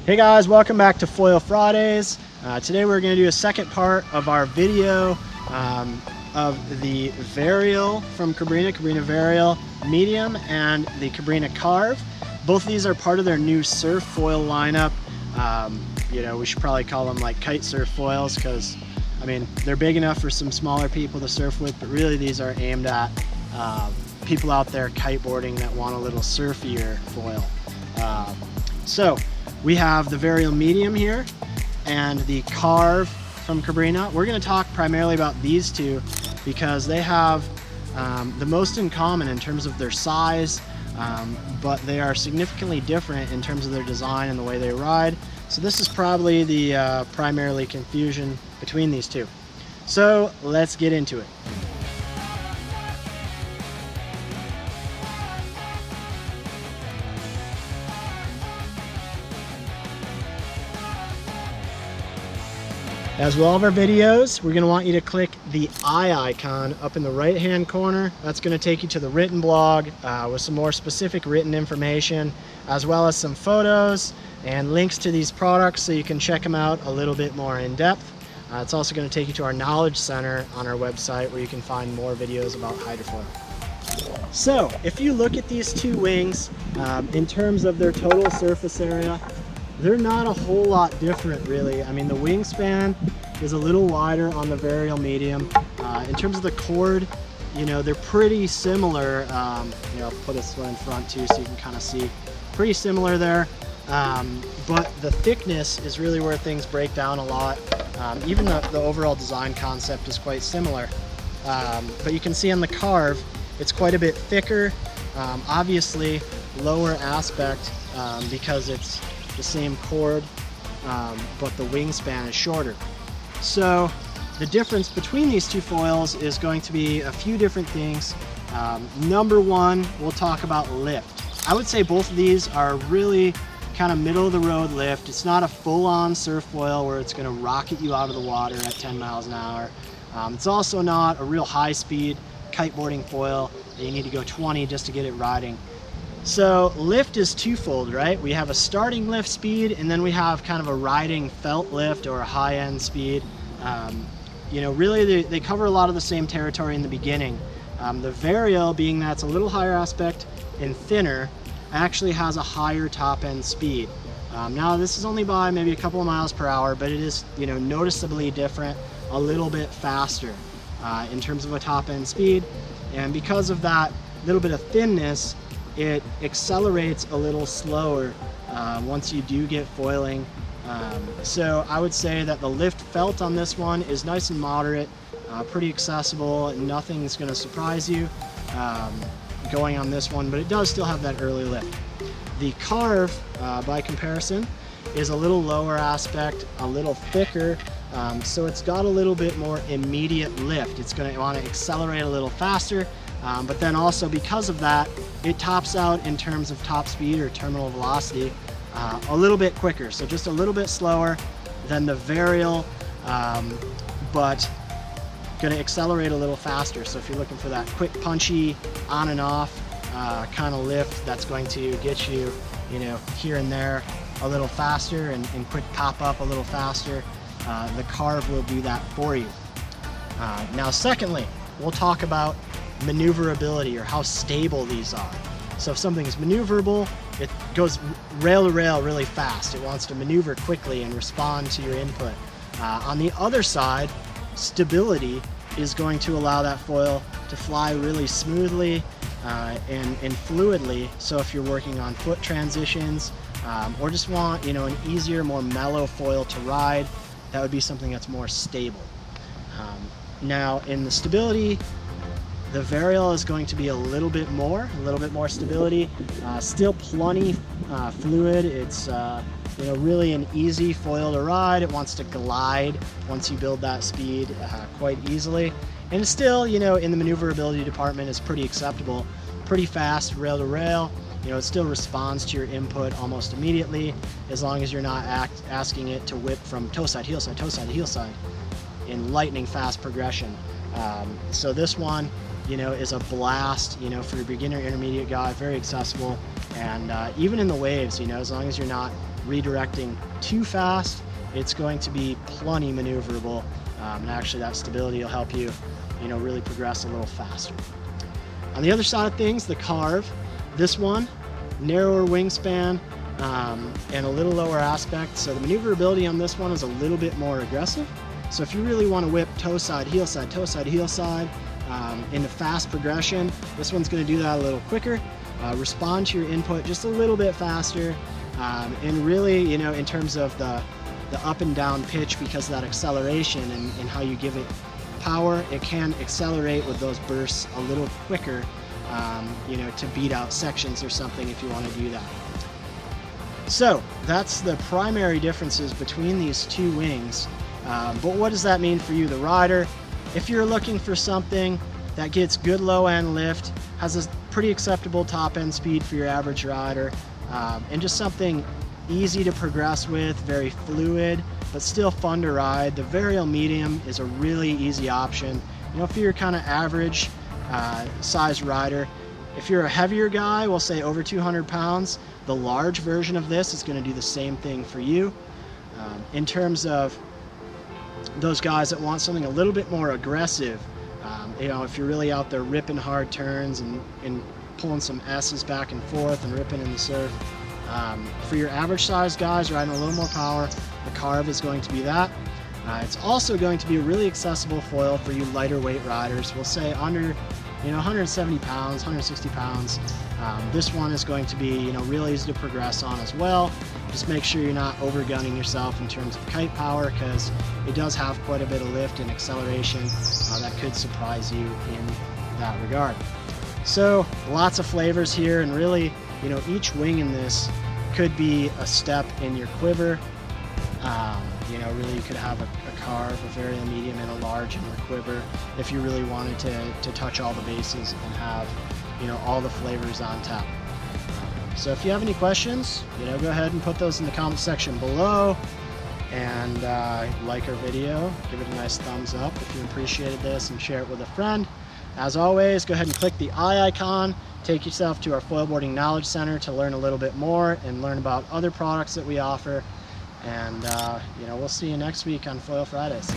Hey guys, welcome back to Foil Fridays. Today we're going to do a second part of our video of the Varial from Cabrinha Varial Medium and the Cabrinha Carve. Both of these are part of their new surf foil lineup. You know, we should probably call them like kite surf foils because, I mean, they're big enough for some smaller people to surf with, but really these are aimed at people out there kiteboarding that want a little surfier foil. So we have the Varial Medium here and the Carve from Cabrinha. We're going to talk primarily about these two because they have the most in common in terms of their size, but they are significantly different in terms of their design and the way they ride. So this is probably the primarily confusion between these two. So let's get into it. As with all of our videos, we're going to want you to click the eye icon up in the right hand corner. That's going to take you to the written blog with some more specific written information, as well as some photos and links to these products so you can check them out a little bit more in depth. It's also going to take you to our Knowledge Center on our website where you can find more videos about hydrofoil. So if you look at these two wings in terms of their total surface area, they're not a whole lot different really. I mean, the wingspan is a little wider on the Varial Medium. In terms of the cord, you know, they're pretty similar. You know, I'll put this one in front too so you can kind of see. Pretty similar there. But the thickness is really where things break down a lot. Even the overall design concept is quite similar. But you can see on the Carve, it's quite a bit thicker. Obviously, lower aspect because it's the same cord, but the wingspan is shorter. So the difference between these two foils is going to be a few different things. Number one, we'll talk about lift. I would say both of these are really kind of middle of the road lift. It's not a full-on surf foil where it's going to rocket you out of the water at 10 miles an hour. It's also not a real high-speed kiteboarding foil that you need to go 20 just to get it riding. So lift is twofold, right? We have a starting lift speed, and then we have kind of a riding felt lift or a high-end speed. You know, really they cover a lot of the same territory in the beginning. The Varial, being that it's a little higher aspect and thinner, actually has a higher top-end speed. Now this is only by maybe a couple of miles per hour, but it is, you know, noticeably different, a little bit faster in terms of a top-end speed. And because of that little bit of thinness, it accelerates a little slower once you do get foiling. So I would say that the lift felt on this one is nice and moderate, pretty accessible. Nothing's going to surprise you going on this one, but it does still have that early lift. The Carve, by comparison, is a little lower aspect, a little thicker, so it's got a little bit more immediate lift. It's going to want to accelerate a little faster. But then also because of that, it tops out in terms of top speed or terminal velocity a little bit quicker. So just a little bit slower than the Varial, but going to accelerate a little faster. So if you're looking for that quick, punchy, on and off kind of lift that's going to get you, you know, here and there a little faster and quick pop up a little faster, the Carve will do that for you. Now secondly, we'll talk about maneuverability, or how stable these are. So if something's maneuverable, it goes rail to rail really fast. It wants to maneuver quickly and respond to your input. On the other side, stability is going to allow that foil to fly really smoothly and fluidly. So if you're working on foot transitions or just want, you know, an easier, more mellow foil to ride, that would be something that's more stable. Now in the stability, the Varial is going to be a little bit more stability, still plenty fluid. It's you know, really an easy foil to ride. It wants to glide once you build that speed quite easily, and still, you know, in the maneuverability department is pretty acceptable, pretty fast rail to rail. You know, it still responds to your input almost immediately, as long as you're not asking it to whip from toe side, heel side, toe side, heel side in lightning fast progression. So this one, you know, is a blast, you know, for a beginner intermediate guy, very accessible. And even in the waves, you know, as long as you're not redirecting too fast, it's going to be plenty maneuverable, and actually that stability will help you, really progress a little faster. On the other side of things, the Carve, this one, narrower wingspan, and a little lower aspect, so the maneuverability on this one is a little bit more aggressive. So if you really want to whip toe side, heel side, toe side, heel side, into fast progression, this one's going to do that a little quicker, respond to your input just a little bit faster, and really, in terms of the up and down pitch, because of that acceleration and how you give it power, it can accelerate with those bursts a little quicker, to beat out sections or something if you want to do that. So that's the primary differences between these two wings. But what does that mean for you, the rider? If you're looking for something that gets good low end lift, has a pretty acceptable top end speed for your average rider, and just something easy to progress with, very fluid, but still fun to ride, the Varial medium is a really easy option. If you're kind of average size rider, if you're a heavier guy, we'll say over 200 pounds, the large version of this is going to do the same thing for you. In terms of those guys that want something a little bit more aggressive, if you're really out there ripping hard turns and pulling some S's back and forth and ripping in the surf, for your average size guys riding a little more power, the Carve is going to be that. It's also going to be a really accessible foil for you lighter weight riders. We'll say under 170 pounds, 160 pounds. This one is going to be real easy to progress on as well. Just make sure you're not overgunning yourself in terms of kite power, because it does have quite a bit of lift and acceleration that could surprise you in that regard. So lots of flavors here, and really each wing in this could be a step in your quiver. Really you could have a Carve, a Varial medium, and a large in your quiver if you really wanted to touch all the bases and have all the flavors on tap. So if you have any questions, go ahead and put those in the comment section below, and like our video, give it a nice thumbs up if you appreciated this, and share it with a friend. As always, go ahead and click the eye icon, take yourself to our Foilboarding Knowledge Center to learn a little bit more and learn about other products that we offer. And we'll see you next week on Foil Fridays.